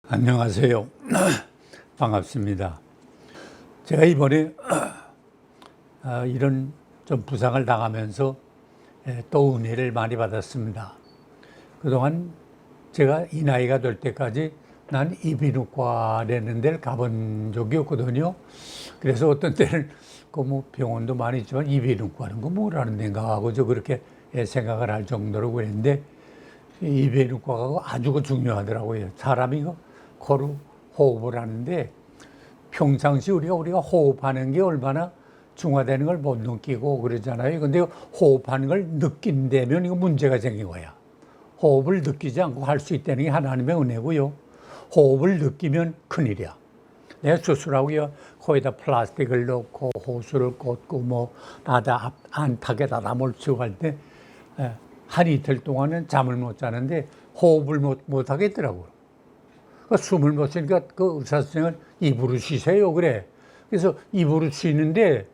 안녕하세요. 반갑습니다. 제가 이번에 이런 좀 부상을 당하면서 또 은혜를 많이 받았습니다. 그동안 제가 이 나이가 될 때까지 난 이비인후과라는 데를 가본 적이 없거든요. 그래서 어떤 때는 그 병원도 많이 있지만 이비인후과는 거 뭐라는 데인가 하고 저 그렇게 생각을 할 정도로 그랬는데, 이비인후과가 아주 중요하더라고요. 사람이 코로 호흡을 하는데 평상시 우리가 호흡하는 게 얼마나 중화되는 걸 못 느끼고 그러잖아요. 근데 호흡하는 걸 느낀다면 이거 문제가 생긴 거야. 호흡을 느끼지 않고 할 수 있다는 게 하나님의 은혜고요. 호흡을 느끼면 큰일이야. 내가 수술하고요, 코에다 플라스틱을 넣고 호수를 꽂고 바다 안팎에다 담을 치고 할 때 한 이틀 동안은 잠을 못 자는데 호흡을 못 하겠더라고요. 숨을 못 쉬니까 그 의사 선생님은 입으로 쉬세요 그래. 그래서 입으로 쉬는데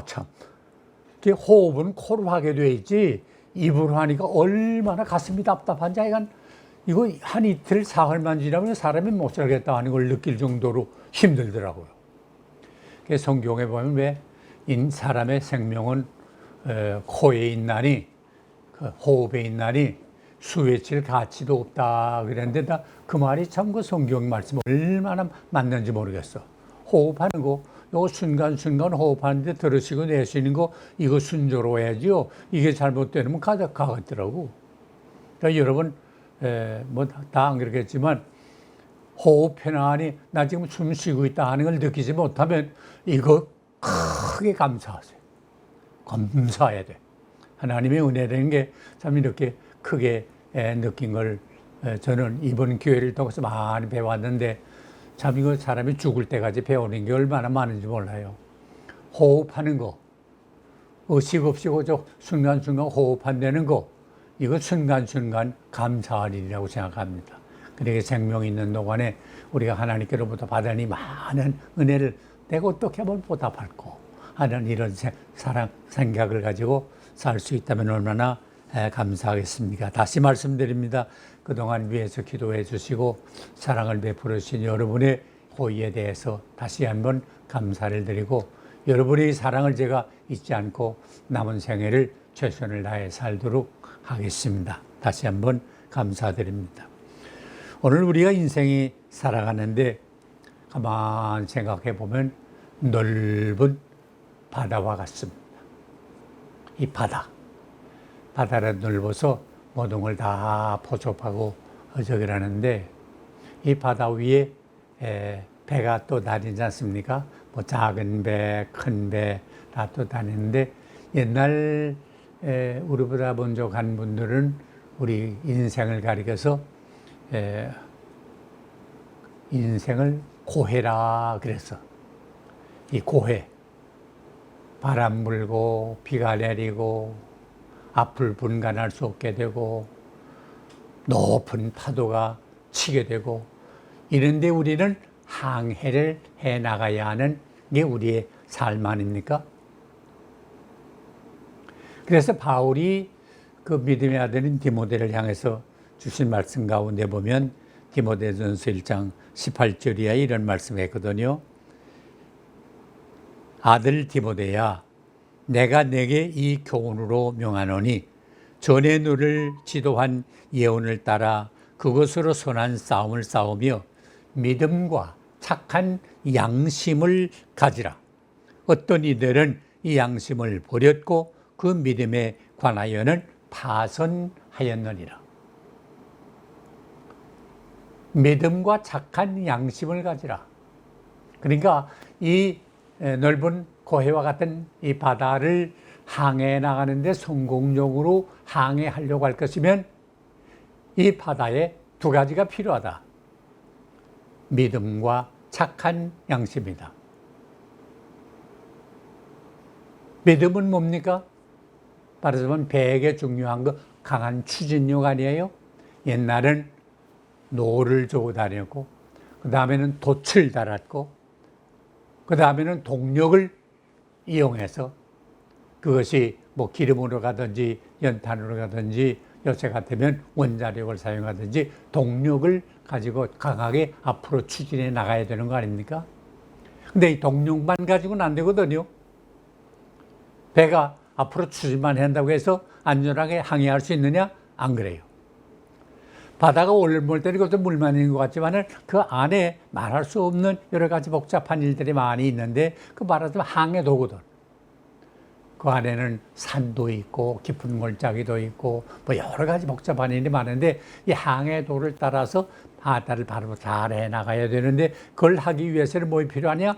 참, 호흡은 코로 하게 돼 있지 입으로 하니까 얼마나 가슴이 답답한지. 하여간 이거 한 이틀 사흘만 지나면 사람이 못 살겠다 하는 걸 느낄 정도로 힘들더라고요. 그래서 성경에 보면 왜 사람의 생명은 코에 있나니, 그 호흡에 있나니 수외칠 가치도 없다 그랬는데, 나 그 말이 참 그 성경 말씀 얼마나 맞는지 모르겠어. 호흡하는 거, 이거 순간순간 호흡하는데 들으시고 내쉬는 거, 이거 순조로워야지요. 이게 잘못되면 가겠더라고. 그러니까 여러분 다 안 그렇겠지만 호흡 편안히 나 지금 숨 쉬고 있다 하는 걸 느끼지 못하면 이거 크게 감사하세요. 감사해야 돼. 하나님의 은혜라는 게 참 이렇게 크게 느낀 걸 저는 이번 기회를 통해서 많이 배웠는데, 참 이거 사람이 죽을 때까지 배우는 게 얼마나 많은지 몰라요. 호흡하는 거, 의식 없이 저 순간순간 호흡한다는 거, 이거 순간순간 감사할 일이라고 생각합니다. 그러니까 생명 있는 동안에 우리가 하나님께로부터 받은 이 많은 은혜를 내가 어떻게 하면 보답할까 하는 이런 사랑 생각을 가지고 살 수 있다면 얼마나 감사하겠습니까? 다시 말씀드립니다. 그동안 위해서 기도해 주시고 사랑을 베풀어 주신 여러분의 호의에 대해서 다시 한번 감사를 드리고, 여러분의 사랑을 제가 잊지 않고 남은 생애를 최선을 다해 살도록 하겠습니다. 다시 한번 감사드립니다. 오늘 우리가 인생이 살아가는데 가만 생각해 보면 넓은 바다와 같습니다. 이 바다를 넓어서 모든 걸 다 포섭하고 저기라는데, 이 바다 위에 배가 또 다니지 않습니까? 작은 배, 큰 배 다 또 다니는데, 옛날 우리보다 먼저 간 분들은 우리 인생을 가리켜서 인생을 고해라 그랬어. 이 고해, 바람 불고 비가 내리고 앞을 분간할 수 없게 되고 높은 파도가 치게 되고, 이런데 우리는 항해를 해 나가야 하는 게 우리의 삶 아닙니까? 그래서 바울이 그 믿음의 아들인 디모데를 향해서 주신 말씀 가운데 보면 디모데전서 1장 18절이야 이런 말씀을 했거든요. 아들 디모데야, 내가 내게 이 교훈으로 명하노니 전에 너를 지도한 예언을 따라 그것으로 선한 싸움을 싸우며 믿음과 착한 양심을 가지라. 어떤 이들은 이 양심을 버렸고 그 믿음에 관하여는 파선하였느니라. 믿음과 착한 양심을 가지라. 그러니까 이 넓은 고해와 같은 이 바다를 항해 나가는데 성공적으로 항해하려고 할 것이면 이 바다에 두 가지가 필요하다. 믿음과 착한 양심이다. 믿음은 뭡니까? 말하자면 배에게 중요한 거 강한 추진력 아니에요? 옛날엔 노를 조고 다녔고, 그 다음에는 돛을 달았고, 그 다음에는 동력을 이용해서, 그것이 기름으로 가든지 연탄으로 가든지 요새 같으면 원자력을 사용하든지 동력을 가지고 강하게 앞으로 추진해 나가야 되는 거 아닙니까? 근데 이 동력만 가지고는 안 되거든요. 배가 앞으로 추진만 한다고 해서 안전하게 항해할 수 있느냐? 안 그래요. 바다가 올몰 때리고 물만 있는 것 같지만은 그 안에 말할 수 없는 여러 가지 복잡한 일들이 많이 있는데 그 말하자면 항해도거든. 그 안에는 산도 있고 깊은 골짜기도 있고 뭐 여러 가지 복잡한 일이 많은데 이 항해도를 따라서 바다를 바로 잘 해나가야 되는데 그걸 하기 위해서는 뭐 필요하냐?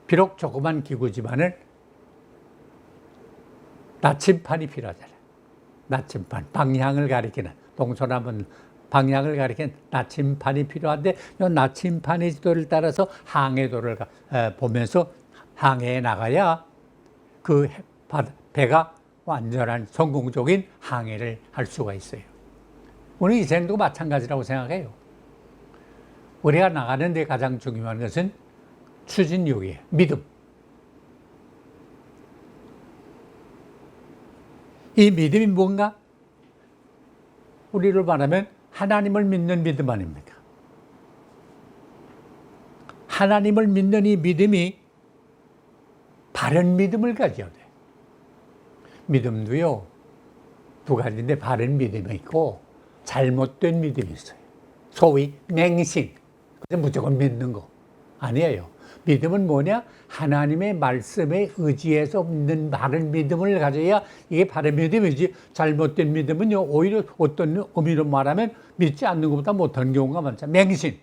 비록 조그만 기구지만은 나침판이 필요하잖아요. 나침판, 방향을 가리키는, 동서남은 방향을 가리키는 나침판이 필요한데 이 나침판의 지도를 따라서 항해도를 보면서 항해해 나가야 그 배가 완전한 성공적인 항해를 할 수가 있어요. 오늘 이 생도 마찬가지라고 생각해요. 우리가 나가는 데 가장 중요한 것은 추진력이에요. 믿음. 이 믿음이 뭔가? 우리를 말하면 하나님을 믿는 믿음 아닙니까? 하나님을 믿는 이 믿음이 바른 믿음을 가져야 돼. 믿음도요, 두 가지인데 바른 믿음이 있고 잘못된 믿음이 있어요. 소위 맹신. 무조건 믿는 거. 아니에요. 믿음은 뭐냐? 하나님의 말씀에 의지해서 믿는 바른 믿음을 가져야 이게 바른 믿음이지, 잘못된 믿음은요, 오히려 어떤 의미로 말하면 믿지 않는 것보다 못한 경우가 많잖아요. 맹신.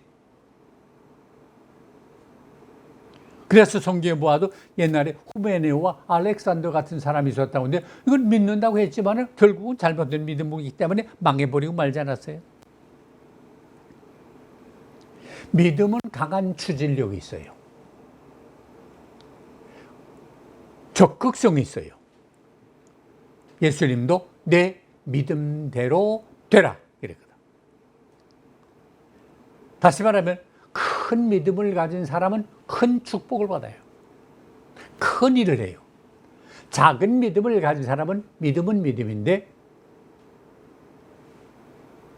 그래서 성경에 보아도 옛날에 후메네오와 알렉산더 같은 사람이 있었다고 하는데 이건 믿는다고 했지만 결국은 잘못된 믿음이기 때문에 망해버리고 말지 않았어요. 믿음은 강한 추진력이 있어요. 적극성이 있어요. 예수님도 내 믿음대로 되라 이랬거든. 다시 말하면 큰 믿음을 가진 사람은 큰 축복을 받아요. 큰 일을 해요. 작은 믿음을 가진 사람은 믿음은 믿음인데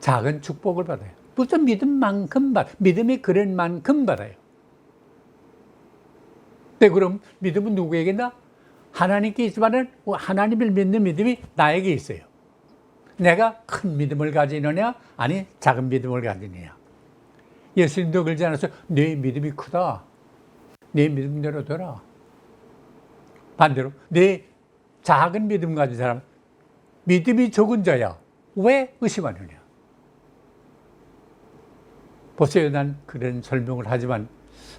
작은 축복을 받아요. 무슨 믿음만큼 믿음의 그릇만큼 받아요. 네, 그럼 믿음은 누구에게나? 하나님께 있지만은 하나님을 믿는 믿음이 나에게 있어요. 내가 큰 믿음을 가지느냐? 아니, 작은 믿음을 가지느냐? 예수님도 그러지 않았어요? 내 믿음이 크다. 내 믿음대로 되라. 반대로 내 작은 믿음 가진 사람, 믿음이 적은 자야. 왜 의심하느냐? 보세요. 난 그런 설명을 하지만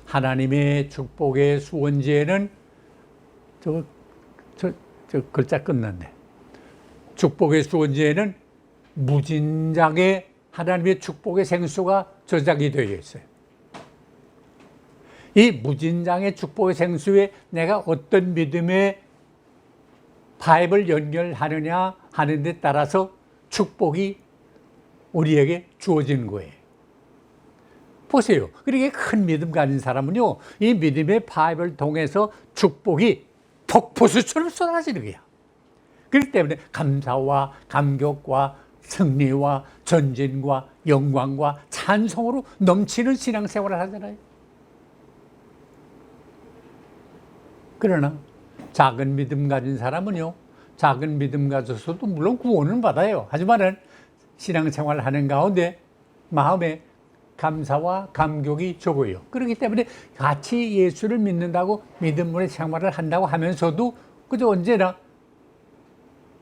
하나님의 축복의 수원지에는 저 글자 끝났네. 축복의 수원지에는 무진장의 하나님의 축복의 생수가 저장이 되어 있어요. 이 무진장의 축복의 생수에 내가 어떤 믿음의 파입을 연결하느냐 하는 데 따라서 축복이 우리에게 주어지는 거예요. 보세요. 그렇게 큰 믿음 가진 사람은요, 이 믿음의 파입을 통해서 축복이 폭포수처럼 쏟아지는 거야. 그렇기 때문에 감사와 감격과 승리와 전진과 영광과 찬송으로 넘치는 신앙생활을 하잖아요. 그러나 작은 믿음 가진 사람은요, 작은 믿음 가져서도 물론 구원은 받아요. 하지만은 신앙생활을 하는 가운데 마음에 감사와 감격이 적어요. 그렇기 때문에 같이 예수를 믿는다고 믿음의 생활을 한다고 하면서도 그저 언제나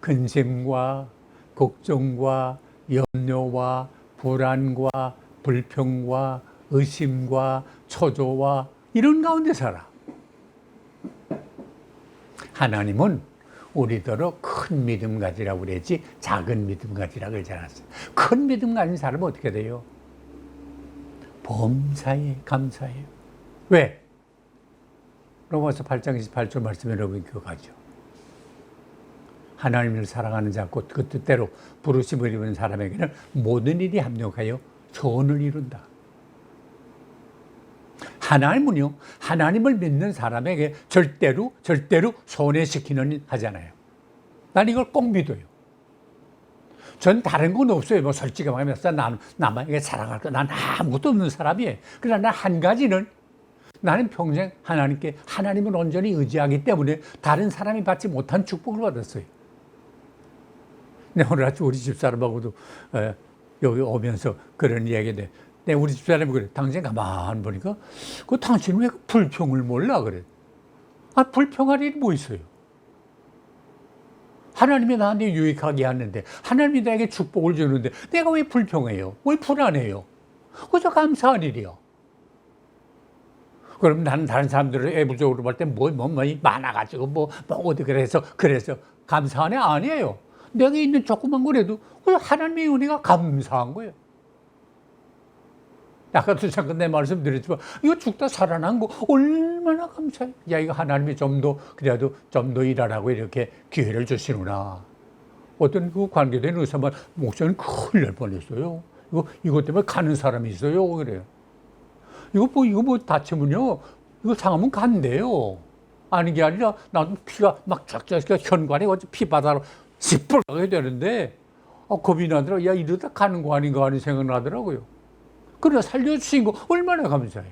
근심과 걱정과 염려와 불안과 불평과 의심과 초조와 이런 가운데 살아. 하나님은 우리더러 큰 믿음 가지라고 그랬지 작은 믿음 가지라고 그러지 않았어요. 큰 믿음 가진 사람은 어떻게 돼요? 범사에 감사해요. 왜? 로마서 8장 28절 말씀 여러분 기억하죠? 하나님을 사랑하는 자 곧 그 뜻대로 부르심을 입은 사람에게는 모든 일이 합력하여 선을 이룬다. 하나님은요, 하나님을 믿는 사람에게 절대로 손해시키는 하잖아요. 난 이걸 꼭 믿어요. 전 다른 건 없어요. 뭐 솔직히 말하면서 남에게 사랑할 거 난 아무것도 없는 사람이에요. 그러나 난 한 가지는 나는 평생 하나님을 온전히 의지하기 때문에 다른 사람이 받지 못한 축복을 받았어요. 내 오늘 아침 우리 집사람하고도 여기 오면서 그런 이야기인데, 우리 집사람이 그래. 당신 가만 보니까 당신 왜 불평을 몰라 그래. 불평할 일이 뭐 있어요. 하나님이 나한테 유익하게 하는데, 하나님이 나에게 축복을 주는데 내가 왜 불평해요? 왜 불안해요? 그저 감사한 일이요. 그럼 나는 다른 사람들을 애부적으로 볼 때 많아가지고 어디 그래서 감사하네? 아니에요. 내가 있는 조그만 거라도 하나님의 은혜가 감사한 거예요. 아까도 잠깐 내 말씀 드렸지만 이거 죽다 살아난 거 얼마나 감사해. 야, 이거 하나님이 그래도 좀 더 일하라고 이렇게 기회를 주시는구나. 어떤 그 관계된 의사만 목사님 큰일 날 뻔했어요. 이것 때문에 가는 사람이 있어요. 그래요. 이거 다치면요, 이거 상하면 간대요. 아닌 게 아니라 나도 피가 막 쫙쫙 현관에 피바다로 씹을 가게 되는데 겁이 나더라고요. 야, 이러다 가는 거 아닌가 하는 생각 나더라고요. 그러나 살려주신 거 얼마나 감사해요.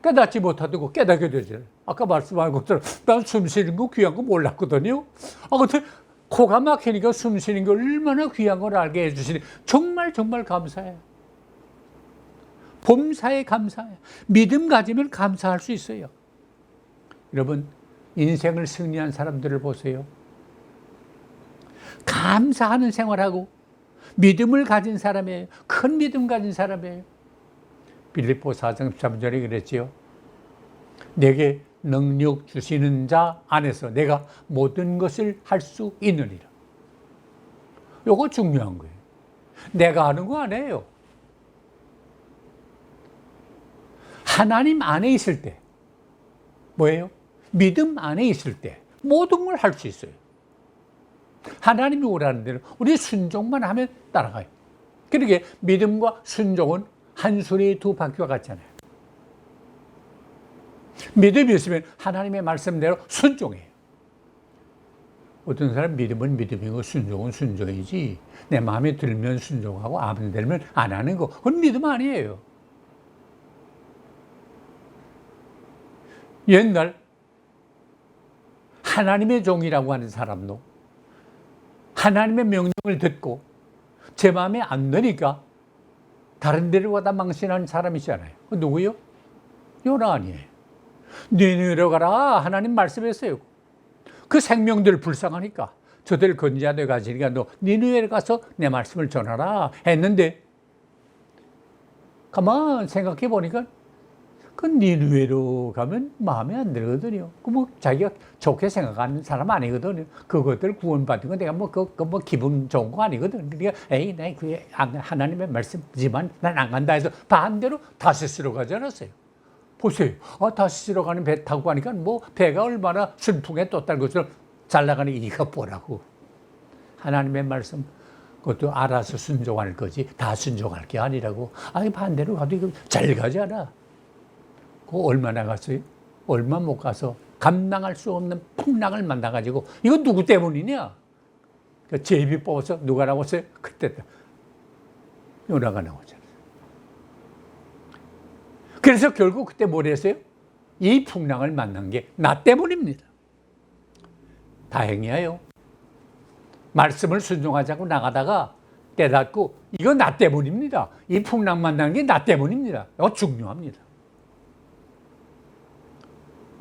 깨닫지 못하고 깨닫게 되죠. 아까 말씀한 것처럼 난 숨 쉬는 거 귀한 거 몰랐거든요. 근데 코가 막히니까 숨 쉬는 거 얼마나 귀한 걸 알게 해주시니 정말 정말 감사해요. 범사에 감사해요. 믿음 가지면 감사할 수 있어요. 여러분, 인생을 승리한 사람들을 보세요. 감사하는 생활하고 믿음을 가진 사람이에요. 큰 믿음 가진 사람이에요. 빌립보 4장 13절에 그랬지요. 내게 능력 주시는 자 안에서 내가 모든 것을 할 수 있느니라. 요거 중요한 거예요. 내가 하는 거 아니에요. 하나님 안에 있을 때 뭐예요? 믿음 안에 있을 때 모든 걸 할 수 있어요. 하나님이 오라는 대로 우리 순종만 하면 따라가요. 그러게 믿음과 순종은 한 수레의 두 바퀴와 같잖아요. 믿음이 있으면 하나님의 말씀대로 순종해요. 어떤 사람 믿음은 믿음이고 순종은 순종이지, 내 마음에 들면 순종하고 안 들면 안 하는 거, 그건 믿음 아니에요. 옛날 하나님의 종이라고 하는 사람도 하나님의 명령을 듣고 제 마음에 안 드니까 다른 데로 가다 망신하는 사람이잖아요. 누구요? 요나 아니에요. 니느웨로 가라 하나님 말씀했어요. 그 생명들 불쌍하니까 저들 건지하되 가시니까 너 니느웨로 가서 내 말씀을 전하라 했는데, 가만 생각해 보니까 그 니느웨로 가면 마음에 안 들거든요. 자기가 좋게 생각하는 사람 아니거든요. 그것들 구원받은 거 내가 기분 좋은 거 아니거든. 그러니까 나 그게 하나님의 말씀이지만 난 안 간다 해서 반대로 다시스로 가지 않았어요. 보세요. 다시스로 가는 배 타고 가니까 배가 얼마나 순풍에 떴다는 것처럼 잘 나가는 이가 뭐라고. 하나님의 말씀 그것도 알아서 순종할 거지 다 순종할 게 아니라고. 반대로 가도 이거 잘 가지 않아. 얼마나 갔어요? 얼마 못 가서 감당할 수 없는 풍랑을 만나가지고, 이거 누구 때문이냐? 제비 뽑아서 누가 나왔어요? 그때 요나가 나오잖아요. 그래서 결국 그때 뭘 했어요? 이 풍랑을 만난 게 나 때문입니다. 다행이에요. 말씀을 순종하자고 나가다가 깨닫고 이거 나 때문입니다. 이 풍랑 만난 게 나 때문입니다. 이거 중요합니다.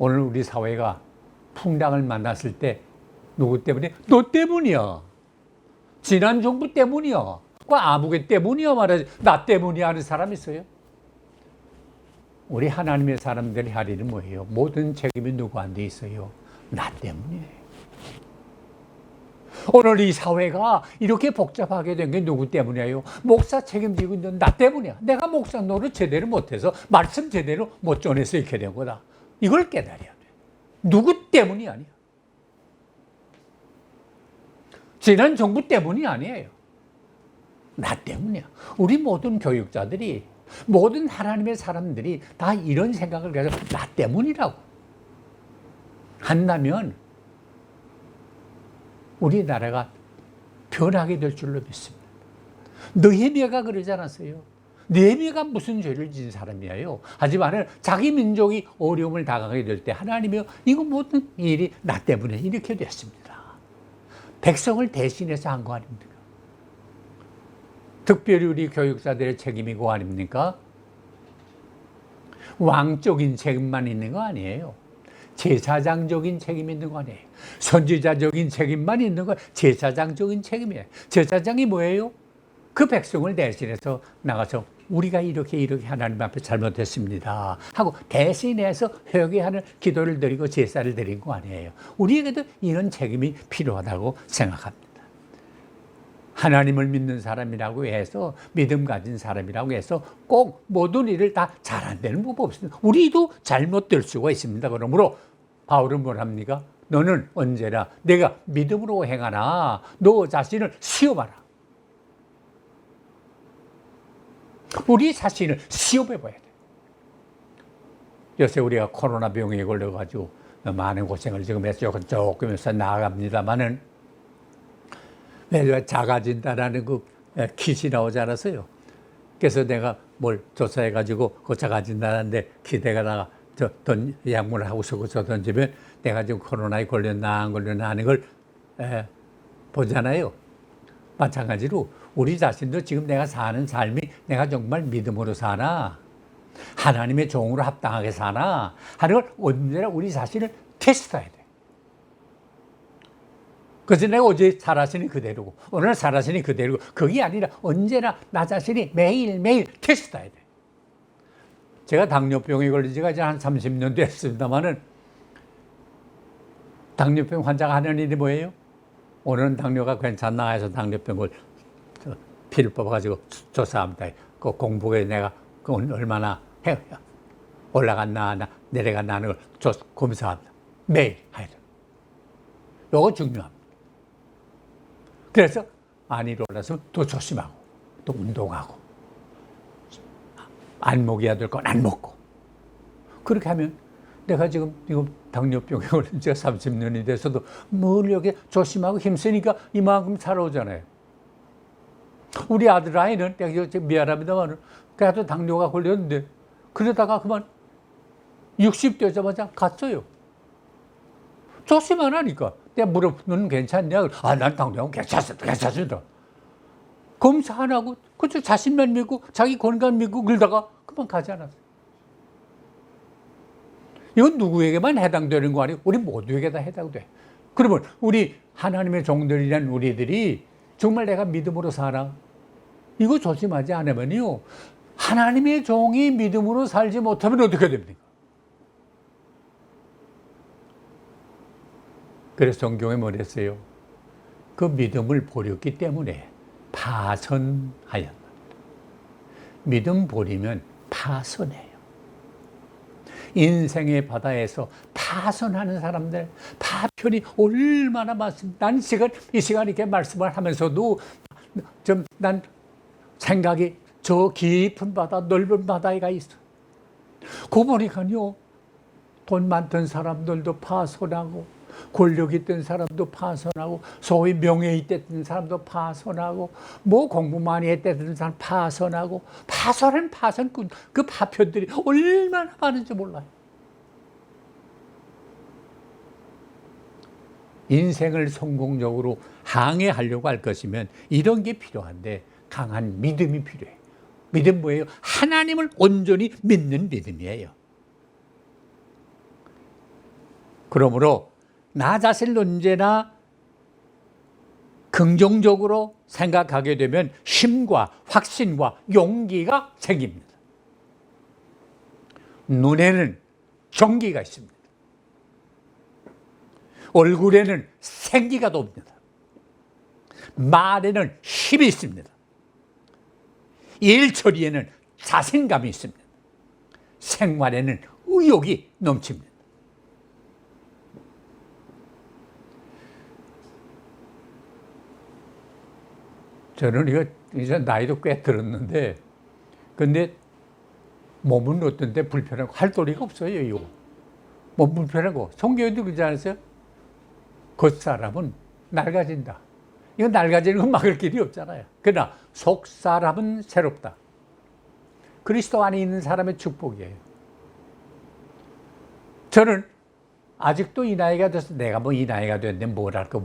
오늘 우리 사회가 풍랑을 만났을 때 누구 때문에? 너 때문이야. 지난 정부 때문이야. 아무개 때문이야 말하지. 나 때문이야 하는 사람 있어요? 우리 하나님의 사람들이 할 일은 뭐예요? 모든 책임이 누구한테 있어요? 나 때문이에요. 오늘 이 사회가 이렇게 복잡하게 된 게 누구 때문이에요? 목사 책임지고 있는 나 때문이야. 내가 목사 노릇 제대로 못해서 말씀 제대로 못 전해서 이렇게 된 거다. 이걸 깨달아야 돼. 누구 때문이 아니야. 지난 정부 때문이 아니에요. 나 때문이야. 우리 모든 교육자들이, 모든 하나님의 사람들이 다 이런 생각을 가지고 나 때문이라고 한다면 우리나라가 변하게 될 줄로 믿습니다. 느헤미야가 그러지 않았어요. 느헤미야가 무슨 죄를 지은 사람이에요. 하지만 자기 민족이 어려움을 당하게 될 때 하나님이 이거 모든 일이 나 때문에 이렇게 됐습니다. 백성을 대신해서 한 거 아닙니까? 특별히 우리 교육자들의 책임이고 아닙니까? 왕적인 책임만 있는 거 아니에요. 제사장적인 책임이 있는 거 아니에요. 선지자적인 책임만 있는 거 제사장적인 책임이에요. 제사장이 뭐예요? 그 백성을 대신해서 나가서 우리가 이렇게 하나님 앞에 잘못했습니다 하고 대신해서 회개하는 기도를 드리고 제사를 드린 거 아니에요. 우리에게도 이런 책임이 필요하다고 생각합니다. 하나님을 믿는 사람이라고 해서 믿음 가진 사람이라고 해서 꼭 모든 일을 다 잘한다는 법 없습니다. 우리도 잘못될 수가 있습니다. 그러므로 바울은 뭐랍니까? 너는 언제나 내가 믿음으로 행하나 너 자신을 시험하라. 우리 자신을 시험해 봐야 돼. 요새 우리가 코로나 병에 걸려가지고 많은 고생을 지금 해서 조금 나아갑니다만은 왜 작아진다라는 그 킷이 나오지 않았어요. 그래서 내가 뭘 조사해가지고 그 작아진다는데 기대가 돈 약물을 하고서 저 던지면 내가 지금 코로나에 걸렸나 안 걸렸나 하는 걸 보잖아요. 마찬가지로 우리 자신도 지금 내가 사는 삶이 내가 정말 믿음으로 사나 하나님의 종으로 합당하게 사나 하는 걸 언제나 우리 자신을 테스트해야 돼. 그래서 내가 어제 살았으니 그대로고 오늘 살았으니 그대로고 그게 아니라 언제나 나 자신이 매일매일 테스트해야 돼. 제가 당뇨병에 걸린 지가 이제 한 30년 됐습니다만은 당뇨병 환자가 하는 일이 뭐예요? 오늘은 당뇨가 괜찮나 해서 당뇨병을 피를 뽑아가지고 조사합니다. 그 공복에 내가 얼마나 올라갔나 내려갔나 하는 걸 검사합니다. 매일 해야 돼요. 이거 중요합니다. 그래서 안 일어나서 또 조심하고 또 운동하고 안 먹여야 될 건 안 먹고 그렇게 하면 내가 지금 당뇨병에 걸린 지가 30년이 돼서도 뭘 이렇게 조심하고 힘쓰니까 이만큼 살아오잖아요. 우리 아들 아이는 내가 미안합니다만 그래도 당뇨가 걸렸는데 그러다가 그만 60 되자마자 갔어요. 조심 안 하니까. 내가 물어보면 괜찮냐? 난 당뇨는 괜찮습니다. 검사 안 하고 그저 자신만 믿고 자기 건강 믿고 그러다가 그만 가지 않았어요. 이건 누구에게만 해당되는 거 아니고 우리 모두에게 다 해당돼. 그러면 우리 하나님의 종들이란 우리들이 정말 내가 믿음으로 살아? 이거 조심하지 않으면요 하나님의 종이 믿음으로 살지 못하면 어떻게 됩니까? 그래서 성경에 뭐랬어요? 그 믿음을 버렸기 때문에 파선하였다. 믿음 버리면 파선해요. 인생의 바다에서 파선하는 사람들 파편이 얼마나 많습니다. 난 이 시간 이렇게 말씀을 하면서도 난 생각이 저 깊은 바다 넓은 바다에 가 있어. 그 보니까요 돈 많던 사람들도 파선하고 권력 있던 사람도 파선하고 소위 명예 있던 사람도 파선하고 뭐 공부 많이 했던 사람 파선하고 파선꾼 그 파편들이 얼마나 많은지 몰라요. 인생을 성공적으로 항해하려고 할 것이면 이런 게 필요한데 강한 믿음이 필요해요. 믿음 뭐예요? 하나님을 온전히 믿는 믿음이에요. 그러므로 나 자신을 언제나 긍정적으로 생각하게 되면 힘과 확신과 용기가 생깁니다. 눈에는 정기가 있습니다. 얼굴에는 생기가 돕니다. 말에는 힘이 있습니다. 일처리에는 자신감이 있습니다. 생활에는 의욕이 넘칩니다. 저는 이거 이제 나이도 꽤 들었는데, 근데 몸은 어떤데 불편하고 할 도리가 없어요, 이거. 몸 불편하고. 성경에도 그러지 않았어요? 겉사람은 낡아진다. 이거 낡아지는 건 막을 길이 없잖아요. 그러나 속 사람은 새롭다. 그리스도 안에 있는 사람의 축복이에요. 저는 아직도 이 나이가 돼서 내가 뭐 이 나이가 됐는데 뭘 할까.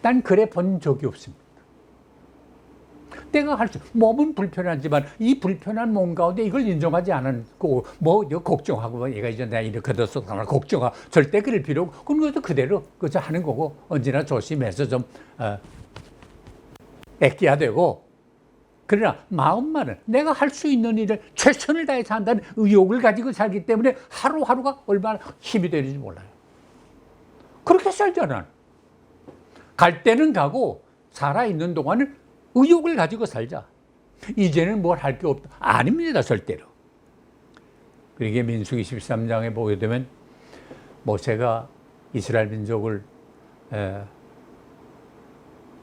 난 그래 본 적이 없습니다. 내가 몸은 불편하지만 이 불편한 몸 가운데 이걸 인정하지 않고 걱정하고 얘가 이제 내가 이렇게 됐어 걱정하 절대 그럴 필요 없고 그런 것도 그대로 그저 하는 거고 언제나 조심해서 좀 애껴야 되고 그러나 마음만은 내가 할 수 있는 일을 최선을 다해서 한다는 의욕을 가지고 살기 때문에 하루하루가 얼마나 힘이 되는지 몰라요. 그렇게 살잖아. 갈 때는 가고 살아있는 동안은 의욕을 가지고 살자. 이제는 뭘 할 게 없다. 아닙니다, 절대로. 그러게 민수기 13장에 보게 되면 모세가 이스라엘 민족을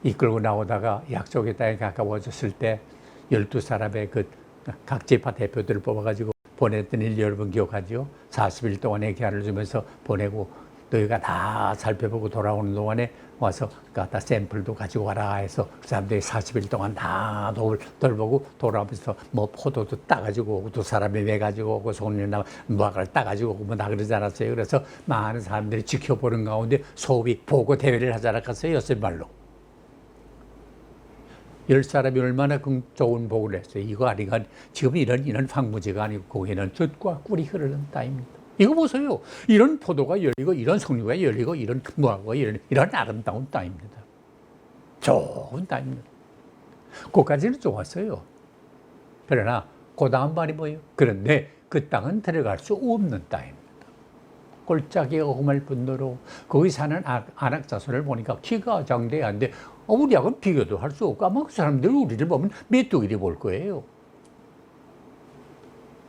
이끌고 나오다가 약속의 땅에 가까워졌을 때 12사람의 각 지파 대표들을 뽑아가지고 보냈던 일 여러분 기억하죠? 40일 동안의 기한을 주면서 보내고 너희가 다 살펴보고 돌아오는 동안에 와서 다 샘플도 가지고 와라 해서 그 사람들이 40일 동안 다 돌보고 돌아오면서 뭐 포도도 따가지고 오고 또 사람이 매가지고 오고 손이나 무화과를 따가지고 오고 뭐 다 그러지 않았어요. 그래서 많은 사람들이 지켜보는 가운데 소위 보고 대회를 하자라 했어요. 엿새말로. 10사람이 얼마나 좋은 복을 했어요. 이거 아니가 지금 이런 황무지가 아니고 거기는 젖과 꿀이 흐르는 땅입니다. 이거 보세요. 이런 포도가 열리고 이런 석류가 열리고 이런 무화과가 열리는 이런 아름다운 땅입니다. 좋은 땅입니다. 그까지는 좋았어요. 그러나 그 다음 말이 뭐예요? 그런데 그 땅은 들어갈 수 없는 땅입니다. 골짜기가 험할 뿐더러 거기 사는 아낙 자손을 보니까 키가 장대한데 우리하고는 비교도 할 수 없고 아마 그 사람들이 우리를 보면 메뚜기를 볼 거예요.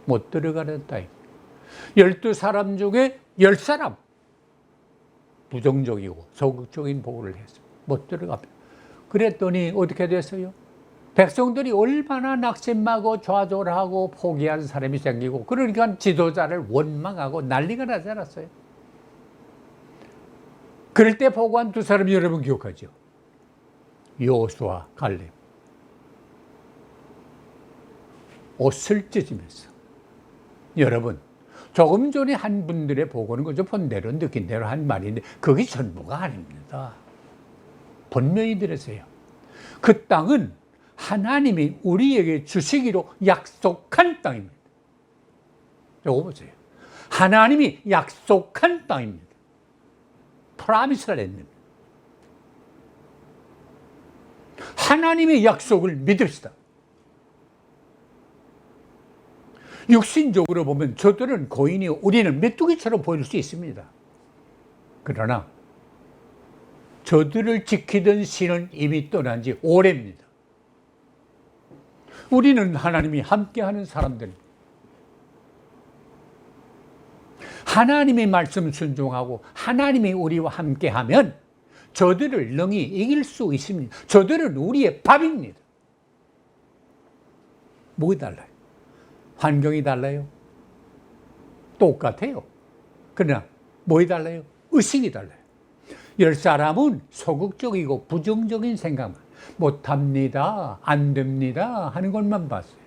못 들어가는 땅입니다. 12사람 중에 10사람 부정적이고 소극적인 보고를 했어요. 못 들어갑니다. 그랬더니 어떻게 됐어요? 백성들이 얼마나 낙심하고 좌절하고 포기한 사람이 생기고 그러니까 지도자를 원망하고 난리가 나지 않았어요. 그럴 때 보고한 두 사람이 여러분 기억하죠? 여호수아, 갈렙. 옷을 찢으면서 여러분 조금 전에 한 분들의 보고는 그저 본 대로 느낀 대로 한 말인데 그게 전부가 아닙니다. 분명히 들으세요. 그 땅은 하나님이 우리에게 주시기로 약속한 땅입니다. 이거 보세요. 하나님이 약속한 땅입니다. 프라미스 랜드입니다. 하나님의 약속을 믿읍시다. 육신적으로 보면 저들은 고인이 우리는 메뚜기처럼 보일 수 있습니다. 그러나 저들을 지키던 신은 이미 떠난 지 오래입니다. 우리는 하나님이 함께하는 사람들입니다. 하나님의 말씀 순종하고 하나님이 우리와 함께하면 저들을 능히 이길 수 있습니다. 저들은 우리의 밥입니다. 뭐가 달라요? 환경이 달라요? 똑같아요. 그러나 뭐가 달라요? 의식이 달라요. 10사람은 소극적이고 부정적인 생각만 못합니다, 안 됩니다 하는 것만 봤어요.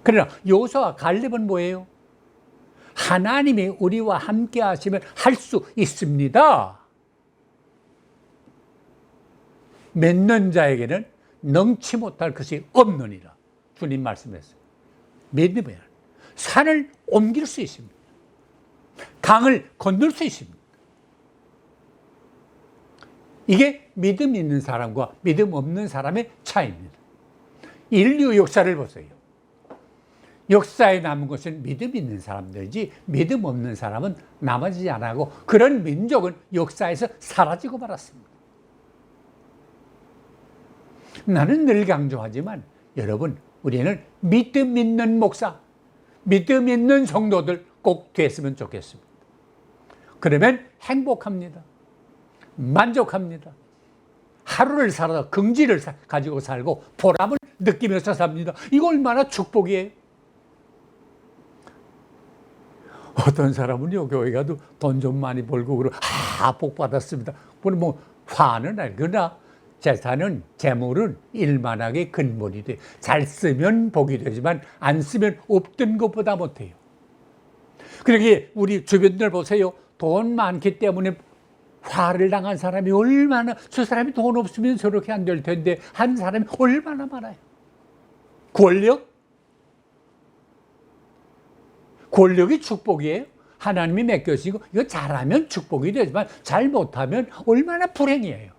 그러나 여호수아와 갈렙은 뭐예요? 하나님이 우리와 함께 하시면 할 수 있습니다. 믿는 자에게는 능치 못할 것이 없느니라. 주님 말씀했어요. 믿으면 산을 옮길 수 있습니다. 강을 건널 수 있습니다. 이게 믿음 있는 사람과 믿음 없는 사람의 차이입니다. 인류 역사를 보세요. 역사에 남은 것은 믿음 있는 사람들이지 믿음 없는 사람은 남아지지 않고 그런 민족은 역사에서 사라지고 말았습니다. 나는 늘 강조하지만 여러분 우리는 믿음 있는 목사, 믿음 있는 성도들 꼭 됐으면 좋겠습니다. 그러면 행복합니다. 만족합니다. 하루를 살아서 긍지를 가지고 살고 보람을 느끼면서 삽니다. 이거 얼마나 축복이에요. 어떤 사람은요 교회 가도 돈 좀 많이 벌고 그러고 복 받았습니다. 뭐 화는 알 그러나 재산은, 재물은 일만하게 근본이 돼. 잘 쓰면 복이 되지만 안 쓰면 없던 것보다 못해요. 그러기에 우리 주변들 보세요. 돈 많기 때문에 화를 당한 사람이 얼마나, 저 사람이 돈 없으면 저렇게 안 될 텐데 한 사람이 얼마나 많아요. 권력? 권력이 축복이에요. 하나님이 맡겨주시고 이거 잘하면 축복이 되지만 잘 못하면 얼마나 불행이에요.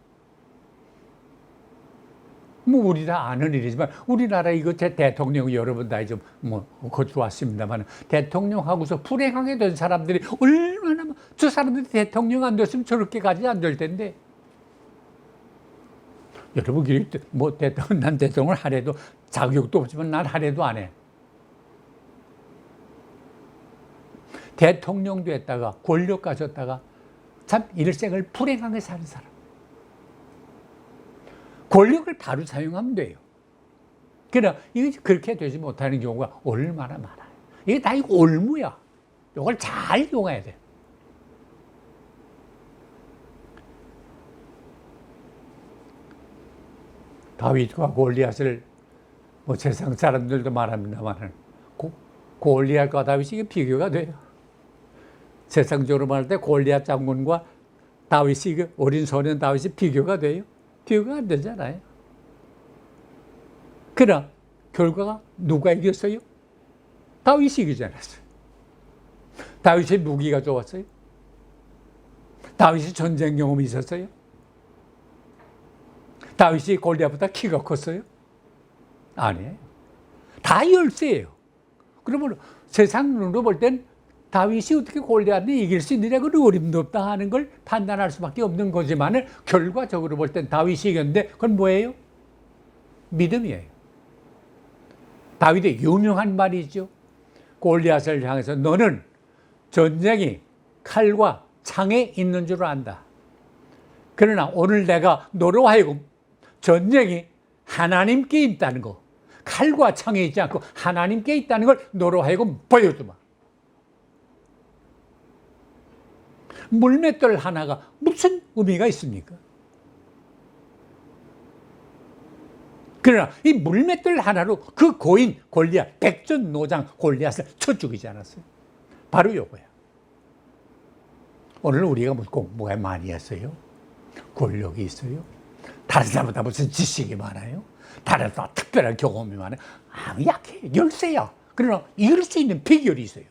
뭐 우리 다 아는 일이지만 우리나라 이거 제 대통령 여러분 다 좀 뭐 거쳐왔습니다만 대통령하고서 불행하게 된 사람들이 얼마나, 저 사람들이 대통령 안 됐으면 저렇게까지 안 될 텐데. 여러분 뭐 대통령, 난 대통령을 하래도 자격도 없지만 난 하래도 안 해. 대통령도 했다가 권력 가졌다가 참 일생을 불행하게 사는 사람. 권력을 바로 사용하면 돼요. 그러나 이게 그렇게 되지 못하는 경우가 얼마나 많아요. 이게 다 올무야. 이걸 잘 이용해야 돼. 다윗과 골리앗을 뭐 세상 사람들도 말합니다만 골리앗과 다윗이 비교가 돼요. 세상적으로 말할 때 골리앗 장군과 다윗이, 어린 소년 다윗이 비교가 돼요? 비교가 안 되잖아요. 그러나 결과가 누가 이겼어요? 다윗이 이기지 않았어요. 다윗의 무기가 좋았어요? 다윗이 전쟁 경험이 있었어요? 다윗이 골리앗보다 키가 컸어요? 아니에요. 다 열세예요. 그러면 세상 눈으로 볼 땐 다윗이 어떻게 골리앗을 이길 수 있느냐, 그건 어림도 없다 하는 걸 판단할 수밖에 없는 거지만 결과적으로 볼 땐 다윗이 이겼는데 그건 뭐예요? 믿음이에요. 다윗의 유명한 말이 있죠. 골리앗을 향해서 너는 전쟁이 칼과 창에 있는 줄 안다. 그러나 오늘 내가 너로 하여금 전쟁이 하나님께 있다는 거, 칼과 창에 있지 않고 하나님께 있다는 걸 너로 하여금 보여주마. 물맷돌 하나가 무슨 의미가 있습니까? 그러나 이 물맷돌 하나로 그 고인 골리앗, 백전노장 골리앗을 쳐 죽이지 않았어요. 바로 요거야. 오늘 우리가 공부가 많이 했어요. 권력이 있어요. 다른 사람보다 무슨 지식이 많아요. 다른 사람보다 특별한 경험이 많아요. 약해. 열세야. 그러나 이길 수 있는 비결이 있어요.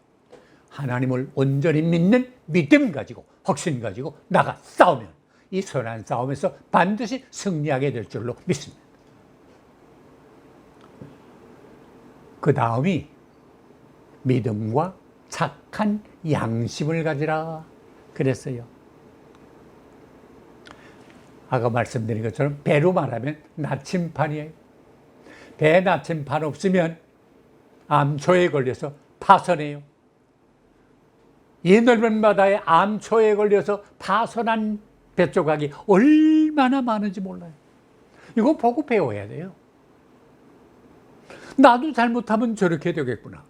하나님을 온전히 믿는 믿음 가지고, 확신 가지고 나가 싸우면 이 선한 싸움에서 반드시 승리하게 될 줄로 믿습니다. 그 다음이 믿음과 착한 양심을 가지라 그랬어요. 아까 말씀드린 것처럼 배로 말하면 나침판이에요. 배 나침판 없으면 암초에 걸려서 파손해요. 이 넓은 바다에 암초에 걸려서 파손한 배 조각이 얼마나 많은지 몰라요. 이거 보고 배워야 돼요. 나도 잘못하면 저렇게 되겠구나.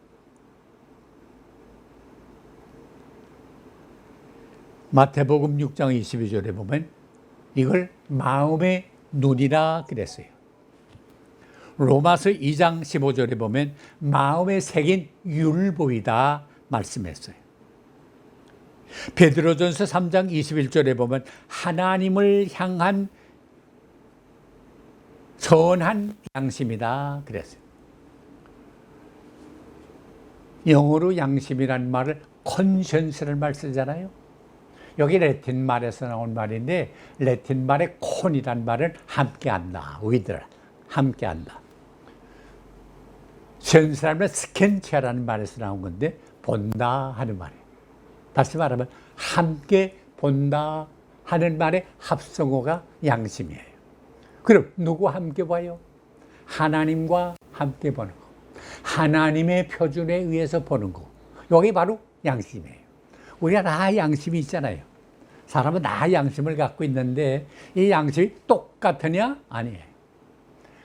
마태복음 6장 22절에 보면 이걸 마음의 눈이라 그랬어요. 로마서 2장 15절에 보면 마음에 새긴 율법이다 말씀했어요. 베드로전서 3장 21절에 보면 하나님을 향한 선한 양심이다 그랬어요. 영어로 양심이라는 말을 컨션스라는 말 쓰잖아요. 여기 라틴 말에서 나온 말인데 라틴 말의 콘이란 말은 함께한다, with, 함께한다. 센스라는 스켄치아라는 말에서 나온 건데 본다 하는 말이에요. 다시 말하면 함께 본다 하는 말의 합성어가 양심이에요. 그럼 누구와 함께 봐요? 하나님과 함께 보는 거. 하나님의 표준에 의해서 보는 거. 여기 바로 양심이에요. 우리가 다 양심이 있잖아요. 사람은 다 양심을 갖고 있는데 이 양심이 똑같으냐? 아니에요.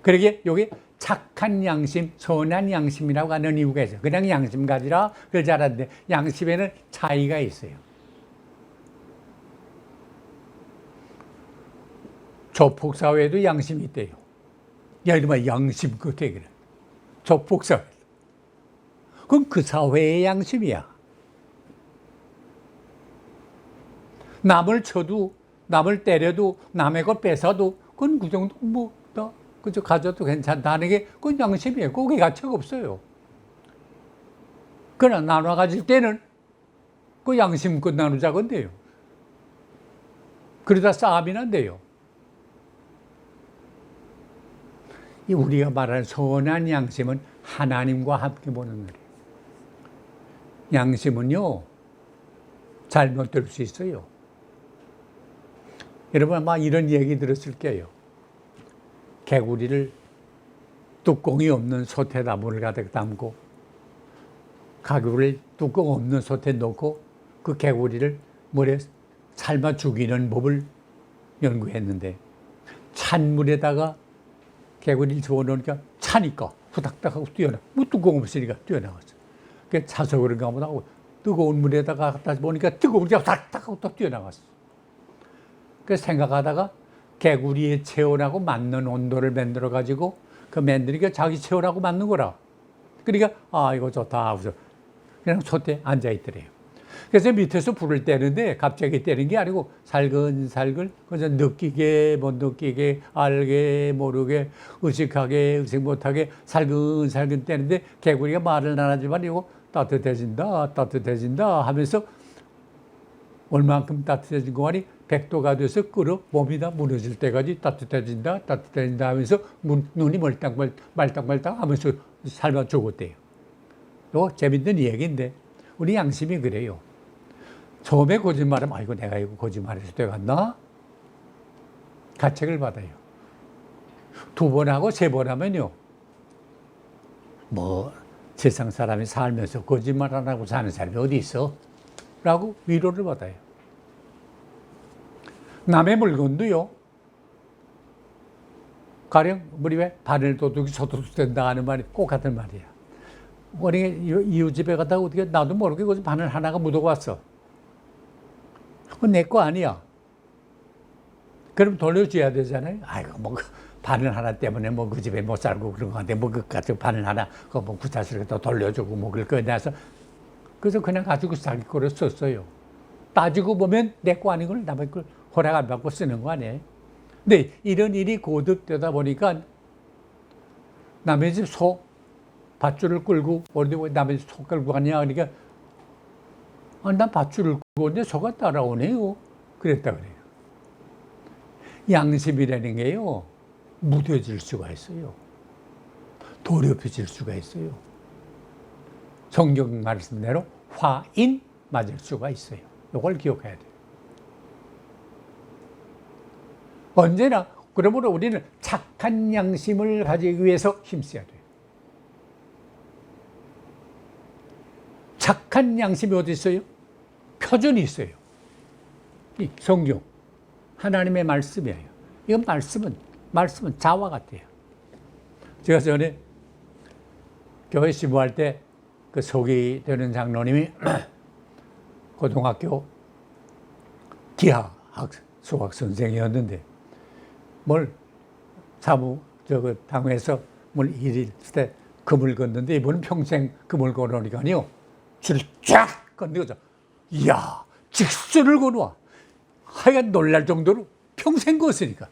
그러기에 여기 착한 양심, 선한 양심이라고 하는 이유가 있어요. 그냥 양심 가지라 그러지 않았는데 양심에는 차이가 있어요. 조폭사회에도 양심이 있대요. 야, 이러면 양심 끝에 그래. 조폭사회. 그건 그 사회의 양심이야. 남을 쳐도, 남을 때려도, 남의 걸 뺏어도, 그건 그 정도, 뭐, 그저 가져도 괜찮다는 게, 그건 양심이에요. 그게 가치가 없어요. 그러나 나눠 가질 때는 그 양심껏 나누자건 돼요. 그러다 싸움이 난대요. 이 우리가 말하는 선한 양심은 하나님과 함께 보는 거예요. 양심은요, 잘못될 수 있어요. 여러분 아마 이런 얘기 들었을 거예요. 개구리를 뚜껑이 없는 솥에다 물을 가득 담고 개구리를 뚜껑 없는 솥에 넣고 그 개구리를 물에 삶아 죽이는 법을 연구했는데 찬 물에다가 개구리를 집어넣으니까 차니까 후닥닥 하고 뛰어나. 뭐 뚜껑 없으니까 뛰어나갔어. 그게 차서 그런가 보다 하고 뜨거운 물에다가 갖다 보니까 뜨거운 게 후닥닥 하고 또 뛰어나갔어. 그래서 생각하다가 개구리의 체온하고 맞는 온도를 만들어 가지고 그 만드니까 자기 체온하고 맞는 거라. 그러니까 아 이거 좋다 하고서 그냥 솥에 앉아 있더래요. 그래서 밑에서 불을 떼는데 갑자기 떼는 게 아니고 살근살근 그래서 느끼게 못 느끼게 알게 모르게 의식하게 의식 못하게 살근살근 떼는데 개구리가 말을 안 하지만 이거 따뜻해진다 따뜻해진다 하면서 얼만큼 따뜻해진 거니 100도가 돼서 끓어 몸이 다 무너질 때까지 따뜻해진다 따뜻해진다 하면서 눈이 말딱말딱 하면서 삶아 죽었대요. 이거 재밌는 얘기인데 우리 양심이 그래요. 처음에 거짓말하면 아이고 내가 이거 거짓말해서 돼갔나? 가책을 받아요. 2번 하고 3번 하면요. 뭐 세상 사람이 살면서 거짓말 안 하고 사는 사람이 어디 있어? 라고 위로를 받아요. 남의 물건도요. 가령 우리 왜 바늘 도둑이 서도둑 된다 하는 말이 꼭 같은 말이야. 어린이 이웃 집에 갔다가 어떻게 나도 모르게 거기서 바늘 하나가 묻어왔어. 그건 내 거 아니야. 그럼 돌려줘야 되잖아요. 아이고 뭐 바늘 하나 때문에 뭐 그 집에 못 살고 그런 건데 뭐 그 같은 바늘 하나 그거 뭐 구타스럽게 또 돌려주고 뭐 그럴 거야. 그래서 그냥 가지고 자기 거를 썼어요. 따지고 보면 내 거 아닌 걸 남의 걸 허락 안 받고 쓰는 거 아니에요. 근데 이런 일이 거듭되다 보니까 남의 집 소 밧줄을 끌고 어디 남의 집 소 끌고 가냐 그러니까 난 밧줄을 끌고 오는데 소가 따라오네요. 그랬다 그래요. 양심이라는 게요. 무뎌질 수가 있어요. 더럽혀질 수가 있어요. 성경 말씀대로 화인 맞을 수가 있어요. 이걸 기억해야 돼요. 언제나 그러므로 우리는 착한 양심을 가지기 위해서 힘써야 돼요. 착한 양심이 어디 있어요? 표준이 있어요. 이 성경, 하나님의 말씀이에요. 이건 말씀은 자와 같아요. 제가 전에 교회 시부할 때 그 소개 되는 장로님이 고등학교 기하 수학 선생이었는데 뭘 당에서 뭘 일일 때 금을 걷는데 이분은 평생 금을 걸어오니까요. 줄을 쫙 건너서 이야 직선을 걸어와. 하여간 놀랄 정도로 평생 걷으니까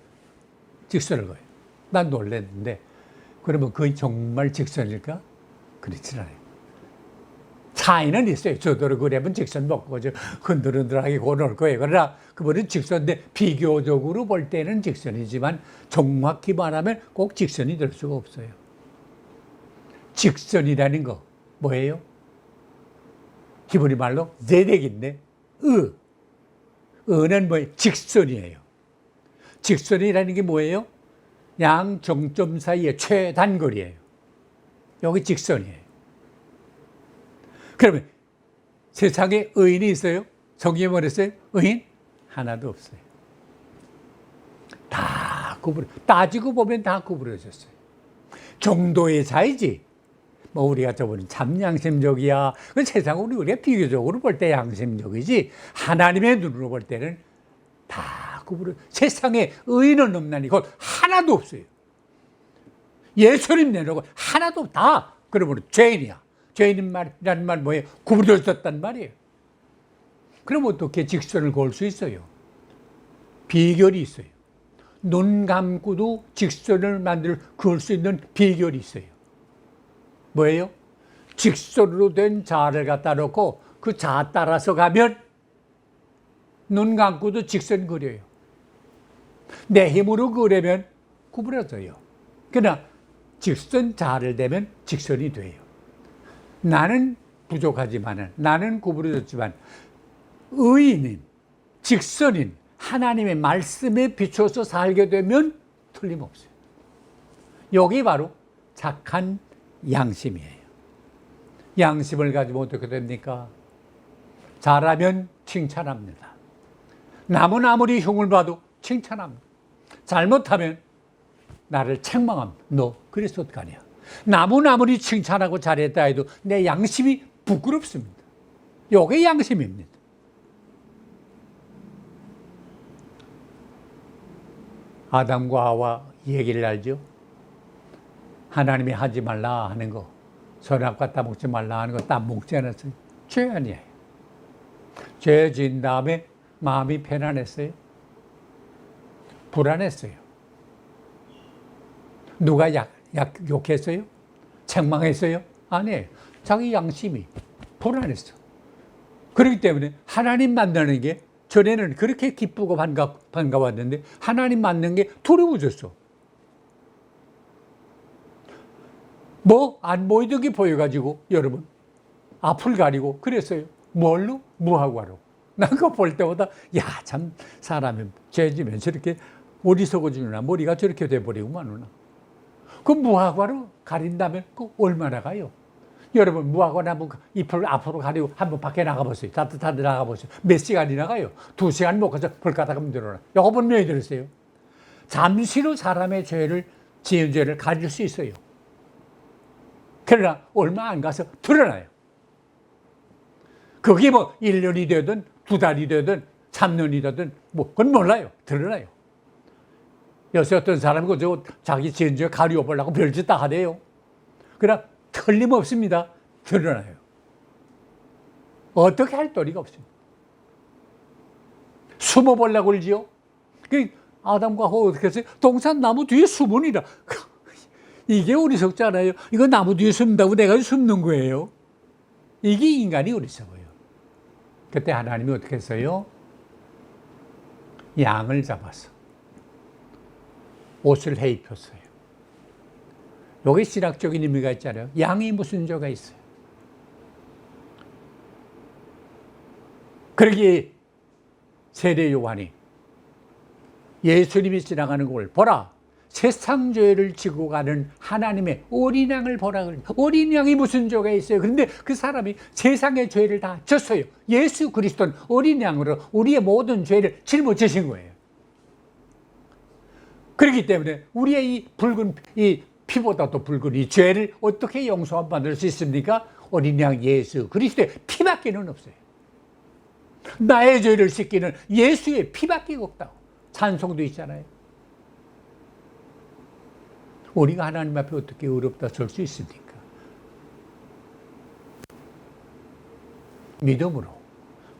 직선을 거예요. 난 놀랐는데 그러면 그게 정말 직선일까? 그렇진 않아요. 차이는 있어요. 저도로 그래면 직선 먹고 흔들흔들하게 걸어올 거예요. 그러나 그분은 직선인데 비교적으로 볼 때는 직선이지만 정확히 말하면 꼭 직선이 될 수가 없어요. 직선이라는 거 뭐예요? 히브리 말로 제덱인데 의는 뭐예요? 직선이에요. 직선이라는 게 뭐예요? 양 정점 사이의 최단거리예요. 여기 직선이에요. 그러면 세상에 의인이 있어요? 성경에 뭐랬어요? 의인? 하나도 없어요. 다 따지고 보면 다 구부러졌어요. 정도의 차이지. 뭐 우리가 저번에 참 양심적이야. 그 세상으로 우리가 비교적으로 볼 때 양심적이지. 하나님의 눈으로 볼 때는 다 구부려. 세상에 의인은 없나니 곧 하나도 없어요. 예수님 내놓고 하나도 다 그러므로 죄인이야. 죄인이라는 말 뭐예요? 구부려졌단 말이에요. 그럼 어떻게 직선을 그을 수 있어요? 비결이 있어요. 눈 감고도 직선을 그을 수 있는 비결이 있어요. 뭐예요? 직선으로 된 자를 갖다 놓고 그 자 따라서 가면 눈 감고도 직선 그려요. 내 힘으로 그려면 구부러져요. 그러나 직선 자를 대면 직선이 돼요. 나는 부족하지만, 나는 구부러졌지만 의인인, 직선인 하나님의 말씀에 비춰서 살게 되면 틀림없어요. 여기 바로 착한 양심이에요. 양심을 가지면 어떻게 됩니까? 잘하면 칭찬합니다. 남은 아무리 흉을 봐도 칭찬합니다. 잘못하면 나를 책망합니다. 너 그래서 어떡하냐. 남은 아무리 칭찬하고 잘했다 해도 내 양심이 부끄럽습니다. 이게 양심입니다. 아담과 하와 얘기를 알죠? 하나님이 하지 말라 하는 거, 선악과 따먹지 말라 하는 거 따먹지 않았어요. 죄 아니에요. 죄 지은 다음에 마음이 편안했어요? 불안했어요. 누가 욕했어요? 책망했어요? 아니에요. 자기 양심이 불안했어. 그렇기 때문에 하나님 만나는 게 전에는 그렇게 기쁘고 반가웠는데 하나님 만난 게 두려워졌어. 뭐 안 보이던 게 보여가지고 여러분 앞을 가리고 그랬어요. 뭘로? 무화과로. 난 그거 볼 때마다 야, 참 사람이 죄지면 저렇게 어리석어 지나 머리가 저렇게 돼버리고 마누나. 그 무화과로 가린다면 그 얼마나 가요? 여러분 무화과 나무 잎을 앞으로 가리고 한번 밖에 나가보세요. 따뜻한 데 나가보세요. 몇 시간이 나가요? 2시간 못 가서 불 끄다가 들어나. 이거 분명히 들었어요. 잠시로 사람의 죄를 지은 죄를 가릴 수 있어요. 그러나 얼마 안 가서 드러나요. 그게 뭐 1년이 되든 2달이 되든 3년이 되든 뭐 그건 몰라요. 드러나요. 요새 어떤 사람이 그저 자기 지은 죄 가리워보려고 별짓 다 하대요. 그러나 틀림없습니다. 드러나요. 어떻게 할 도리가 없습니다. 숨어보려고 그러지요. 그 아담과 하와 어떻게 했어요? 동산 나무 뒤에 숨으니라. 이게 어리석잖아요. 이거 나무 뒤에 숨는다고 내가 숨는 거예요. 이게 인간이 어리석어요. 그때 하나님이 어떻게 했어요? 양을 잡아서 옷을 해 입혔어요. 여기 신학적인 의미가 있잖아요. 양이 무슨 죄가 있어요? 그러기에 세례 요한이 예수님이 지나가는 걸 보라. 세상 죄를 지고 가는 하나님의 어린 양을 보라. 어린 양이 무슨 죄가 있어요? 그런데 그 사람이 세상의 죄를 다 졌어요. 예수 그리스도는 어린 양으로 우리의 모든 죄를 짊어지신 거예요. 그렇기 때문에 우리의 이 붉은 이 피보다도 붉은 이 죄를 어떻게 용서받을 수 있습니까? 어린 양 예수 그리스도의 피밖에는 없어요. 나의 죄를 씻기는 예수의 피밖에 없다고 찬송도 있잖아요. 우리가 하나님 앞에 어떻게 의롭다 설 수 있습니까? 믿음으로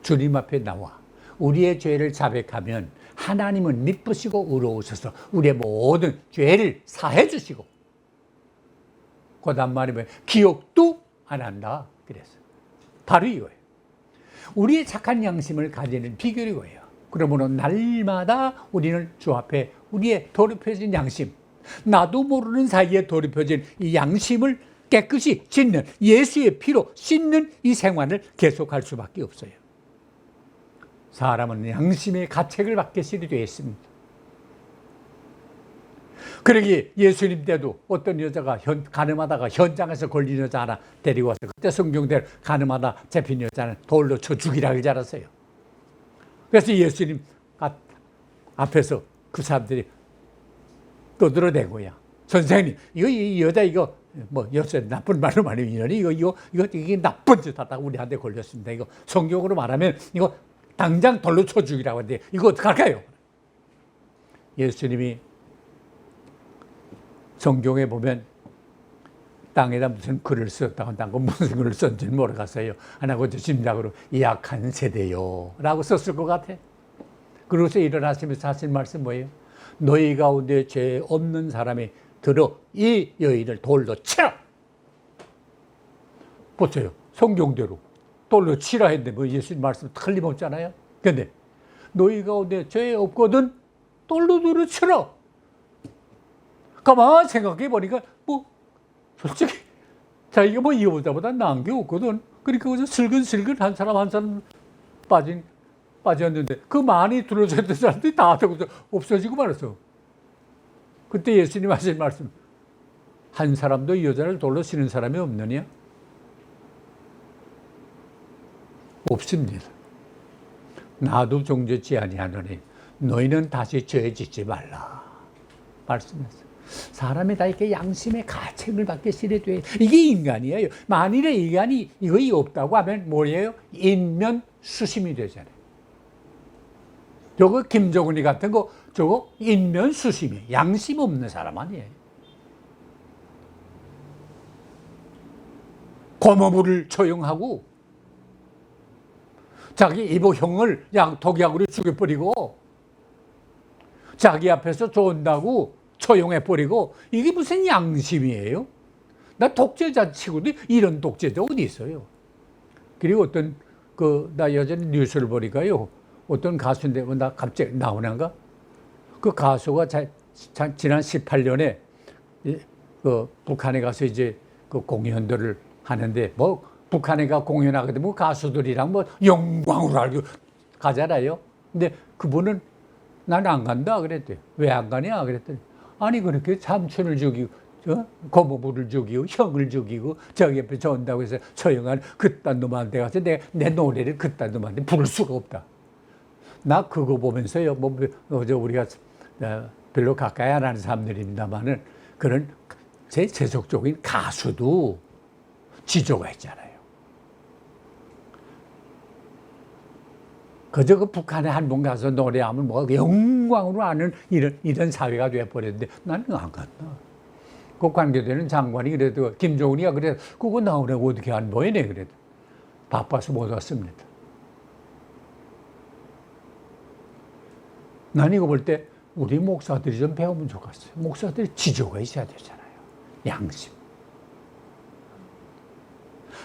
주님 앞에 나와 우리의 죄를 자백하면 하나님은 미쁘시고 의로우셔서 우리의 모든 죄를 사해 주시고 그 다음 말이 뭐예요? 기억도 안 한다 그랬어요. 바로 이거예요. 우리의 착한 양심을 가지는 비결이 이거예요. 그러므로 날마다 우리는 주 앞에 우리의 더럽혀진 양심, 나도 모르는 사이에 더럽혀진 이 양심을 깨끗이 씻는 예수의 피로 씻는 이 생활을 계속할 수밖에 없어요. 사람은 양심의 가책을 받게 시되어 있습니다. 그러기에 예수님 때도 어떤 여자가 가늠하다가 현장에서 걸린 여자 하나 데리고 와서 그때 성경대로 가늠하다 잡힌 여자는 돌로 쳐 죽이라 그러지 않았어요. 그래서 예수님 앞에서 그 사람들이 떠들어대고야. 선생님, 이 여자 이거 뭐 요새 나쁜 말로 말하면 이게 나쁜 짓 하다가 우리한테 걸렸습니다. 이거 성경으로 말하면 이거 당장 돌로 쳐 죽이라고 하는데 이거 어떡할까요? 예수님이 성경에 보면 땅에다 무슨 글을 썼다고 딴거 무슨 글을 썼는지 모르겠어요. 하나 그 짐작으로 약한 세대요 라고 썼을 것 같아. 그러고서 일어나시면서 하신 말씀 뭐예요? 너희 가운데 죄 없는 사람이 들어 이 여인을 돌로 치라. 보세요. 성경대로 돌로 치라 했는데 뭐 예수님 말씀 틀림없잖아요. 근데 너희 가운데 죄 없거든 돌로 들어 치라. 가만 생각해 보니까 뭐 솔직히 자기가 뭐 이혼자보다 나은 게 없거든. 그러니까 그저 슬근슬근 한 사람 한 사람 빠졌는데 그 많이 들어졌던 사람들이 다 없어지고 말았어. 그때 예수님 하신 말씀, 한 사람도 이 여자를 돌로 치는 사람이 없느냐? 없습니다. 나도 종죄치 아니하노니 너희는 다시 죄 짓지 말라 말씀했어요. 사람이 다 이렇게 양심의 가책을 받게 시대돼. 이게 인간이에요. 만일에 인간이 이거 없다고 하면 뭐예요? 인면수심이 되잖아요. 저거 김정은이 같은 거 저거 인면수심이에요. 양심 없는 사람 아니에요. 고모부를 처형하고 자기 이보형을 독약으로 죽여버리고 자기 앞에서 좋은다고 처형해버리고 이게 무슨 양심이에요? 나 독재자 치고도 이런 독재자 어디 있어요? 그리고 어떤 나 여전히 뉴스를 보니까요. 어떤 가수인데 나 갑자기 나오는가? 그 가수가 지난 18년에 북한에 가서 이제 그 공연들을 하는데 뭐 북한에 가 공연하게 되면 가수들이랑 뭐 영광으로 알고 가잖아요. 근데 그분은 난 안 간다 그랬대요. 왜 안 가냐 그랬더니 아니 그렇게 삼촌을 죽이고 고모부를 죽이고 형을 죽이고 저기 옆에 좋은다고 해서 처형한 그딴 놈한테 가서 내 노래를 그딴 놈한테 부를 수가 없다. 나 그거 보면서요. 뭐 우리가 별로 가까이 안 하는 사람들입니다만은 그런 제 세속적인 가수도 지조가 있잖아요. 그저 그 북한에 한 번 가서 노래하면 뭐 영광으로 아는 이런 사회가 돼버렸는데 나는 안 갔다. 그 관계되는 장관이 그래도 김정은이가 그래 그거 나오라고 어떻게 안 보이네 그래도 바빠서 못 왔습니다. 난 이거 볼 때 우리 목사들이 좀 배우면 좋겠어요. 목사들이 지조가 있어야 되잖아요. 양심.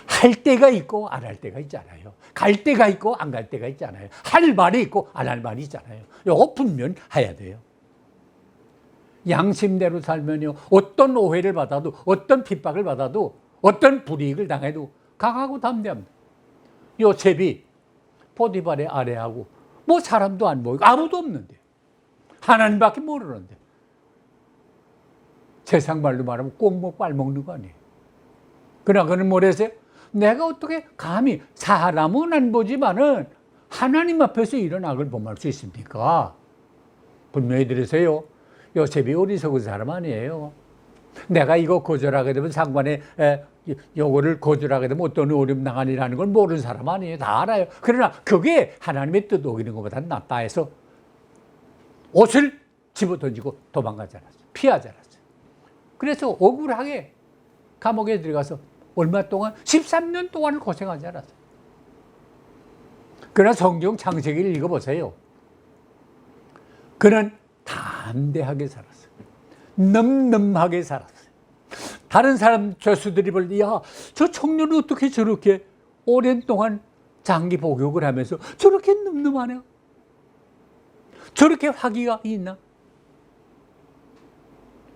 할 때가 있고 안 할 때가 있잖아요. 갈 때가 있고 안 갈 때가 있잖아요. 할 말이 있고 안 할 말이 있잖아요. 이거 분명해야 돼요. 양심대로 살면요. 어떤 오해를 받아도 어떤 핍박을 받아도 어떤 불이익을 당해도 강하고 담대합니다. 요셉이 포티발의 아내하고 뭐 사람도 안 보이고 아무도 없는데 하나님밖에 모르는데 세상 말로 말하면 꽁목 빨먹는 거 아니에요. 그러나 그는 뭐랬어요? 내가 어떻게 감히 사람은 안 보지만은 하나님 앞에서 이런 악을 범할 수 있습니까? 분명히 들으세요. 요셉이 어리석은 사람 아니에요. 내가 이거 거절하게 되면 상관에 요거를 거절하게 되면 어떤 어려움 당하리라는 걸 모르는 사람 아니에요. 다 알아요. 그러나 그게 하나님의 뜻 어기는 것보다 낫다 해서 옷을 집어던지고 도망가지 않았어요. 피하지 않았어요. 그래서 억울하게 감옥에 들어가서 얼마 동안 13년 동안을 고생하지 않았어요. 그러나 성경 창세기를 읽어보세요. 그는 담대하게 살았어요. 늠름하게 살았어요. 다른 사람 죄수들이 볼 때 야, 저 청년은 어떻게 저렇게 오랜 동안 장기 복역을 하면서 저렇게 늠름하냐? 저렇게 화기가 있나?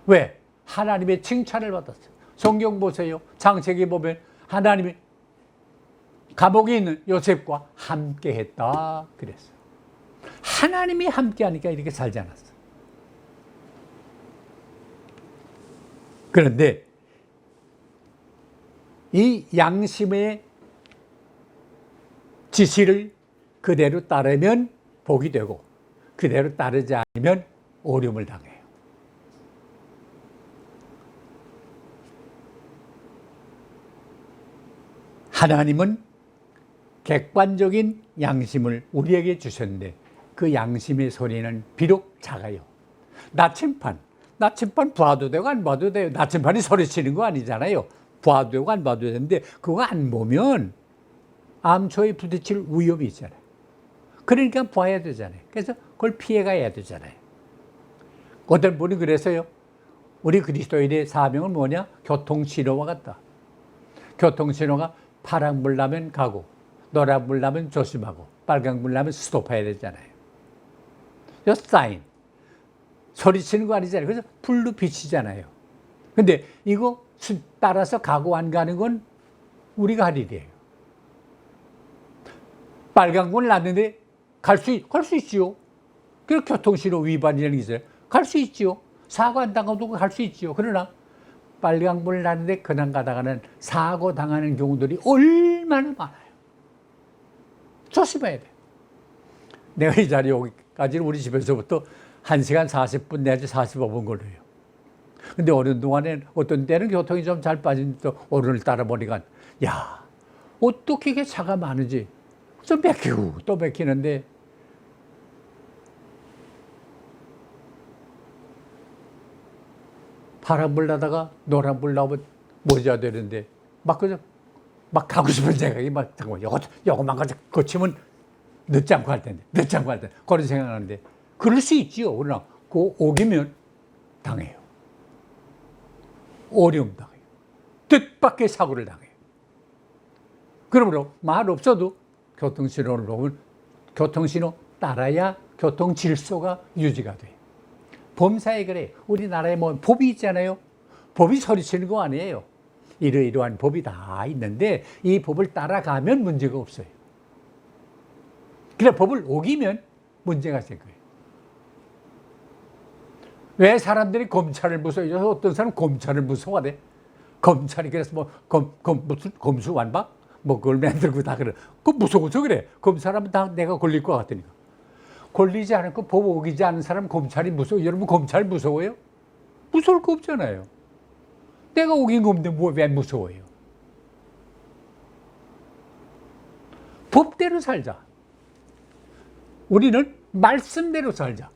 왜? 하나님의 칭찬을 받았어요. 성경 보세요. 창세기 보면 하나님이 감옥에 있는 요셉과 함께 했다 그랬어요. 하나님이 함께 하니까 이렇게 살지 않았어요. 그런데 이 양심의 지시를 그대로 따르면 복이 되고 그대로 따르지 않으면 어려움을 당해요. 하나님은 객관적인 양심을 우리에게 주셨는데 그 양심의 소리는 비록 작아요. 나침반 봐도 되고 안 봐도 돼요. 나침반이 소리치는 거 아니잖아요. 봐도 되고 안 봐도 되는데 그거 안 보면 암초에 부딪힐 위험이 있잖아요. 그러니까 봐야 되잖아요. 그래서 그걸 피해가야 되잖아요. 어떤 분이 그래서요. 우리 그리스도인의 사명은 뭐냐? 교통신호와 같다. 교통신호가 파란불 나면 가고 노란불 나면 조심하고 빨간불 나면 스톱해야 되잖아요. 이 사인. 소리치는 거 아니잖아요. 그래서 불로 비치잖아요. 근데 이거 따라서 가고 안 가는 건 우리가 할 일이에요. 빨간불 났는데 갈 수 있지요. 그 교통신호 위반이라는 게 있어요. 갈 수 있지요. 사고 안 당하도 갈 수 있지요. 그러나 빨간불 났는데 그냥 가다가는 사고 당하는 경우들이 얼마나 많아요. 조심해야 돼. 내가 이 자리에 오기까지는 우리 집에서부터 1시간 40분 내지 45분 걸려요. 근데 어느 동안에 어떤 때는 교통이 좀 잘 빠진 또 오른을 따라 보니까 야, 어떻게 이게 차가 많은지 좀 막히고 또 막히는데 파란불 나다가 노란불 나오면 모자 되는데 막 가고 싶은 생각이 막 잠깐만 요거만 거치면 늦지 않고 할 텐데 그런 생각하는데 그럴 수 있지요. 그러나 그 오기면 당해요. 어려움 당해요. 뜻밖의 사고를 당해요. 그러므로 말 없어도 교통신호를 보면 교통신호 따라야 교통 질서가 유지가 돼요. 범사에 그래. 우리나라에 뭐 법이 있잖아요. 법이 소리치는 거 아니에요. 이러이러한 법이 다 있는데 이 법을 따라가면 문제가 없어요. 그래 법을 어기면 문제가 생 거예요. 왜 사람들이 검찰을 무서워해요? 어떤 사람은 검찰을 무서워하대. 검찰이 그래서 뭐 무슨 검수완박? 뭐 그걸 만들고 다 그래. 그거 무서워서 그래. 검사라면 다 내가 걸릴 것 같으니까. 걸리지 않고 법 어기지 않은 사람 검찰이 무서워. 여러분 검찰 무서워요? 무서울 거 없잖아요. 내가 어긴 건데 왜 무서워요? 법대로 살자. 우리는 말씀대로 살자.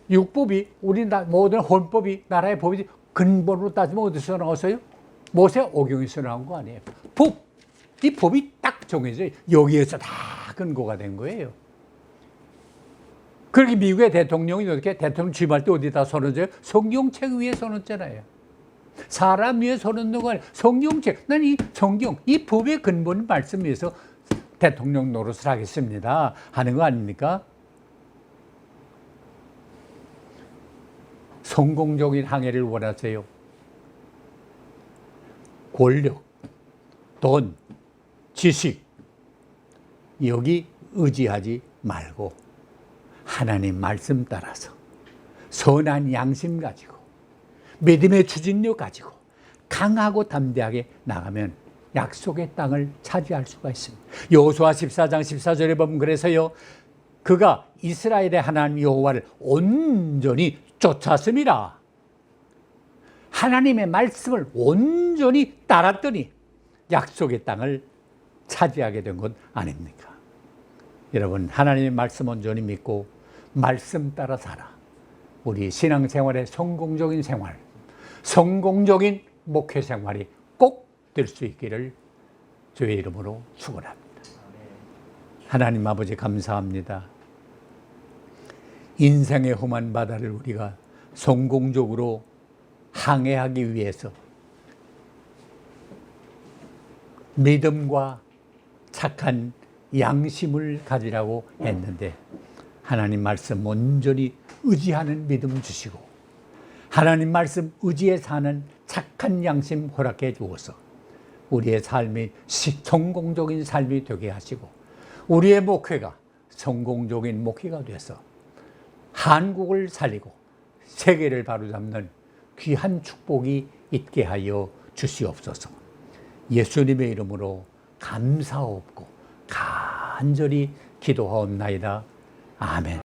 육법이 우리 모든 헌법이 나라의 법이 근본으로 따지면 어디서 나왔어요? 모세 오경에서 나온 거 아니에요. 법. 이 법이 딱 정해져 여기에서 다 근거가 된 거예요. 그렇게 미국의 대통령이 어떻게 대통령 취임할 때 어디다 손을 져요? 성경책 위에 손을 잖아요. 사람 위에 손을 놓은 거 아니에요. 성경책. 난 이 성경, 이 법의 근본 말씀 위에서 대통령 노릇을 하겠습니다. 하는 거 아닙니까? 성공적인 항해를 원하세요. 권력, 돈, 지식, 여기 의지하지 말고 하나님 말씀 따라서 선한 양심 가지고 믿음의 추진력 가지고 강하고 담대하게 나가면 약속의 땅을 차지할 수가 있습니다. 여호수아 14장 14절에 보면 그래서요. 그가 이스라엘의 하나님 여호와를 온전히 쫓았습니다. 하나님의 말씀을 온전히 따랐더니 약속의 땅을 차지하게 된 것 아닙니까? 여러분 하나님의 말씀 온전히 믿고 말씀 따라 살아. 우리 신앙생활의 성공적인 생활, 성공적인 목회 생활이 꼭 될 수 있기를 주의 이름으로 축원합니다. 하나님 아버지 감사합니다. 인생의 험한 바다를 우리가 성공적으로 항해하기 위해서 믿음과 착한 양심을 가지라고 했는데 하나님 말씀 온전히 의지하는 믿음 주시고 하나님 말씀 의지에 사는 착한 양심 허락해 주어서 우리의 삶이 성공적인 삶이 되게 하시고 우리의 목회가 성공적인 목회가 돼서 한국을 살리고 세계를 바로잡는 귀한 축복이 있게 하여 주시옵소서. 예수님의 이름으로 감사옵고 간절히 기도하옵나이다. 아멘.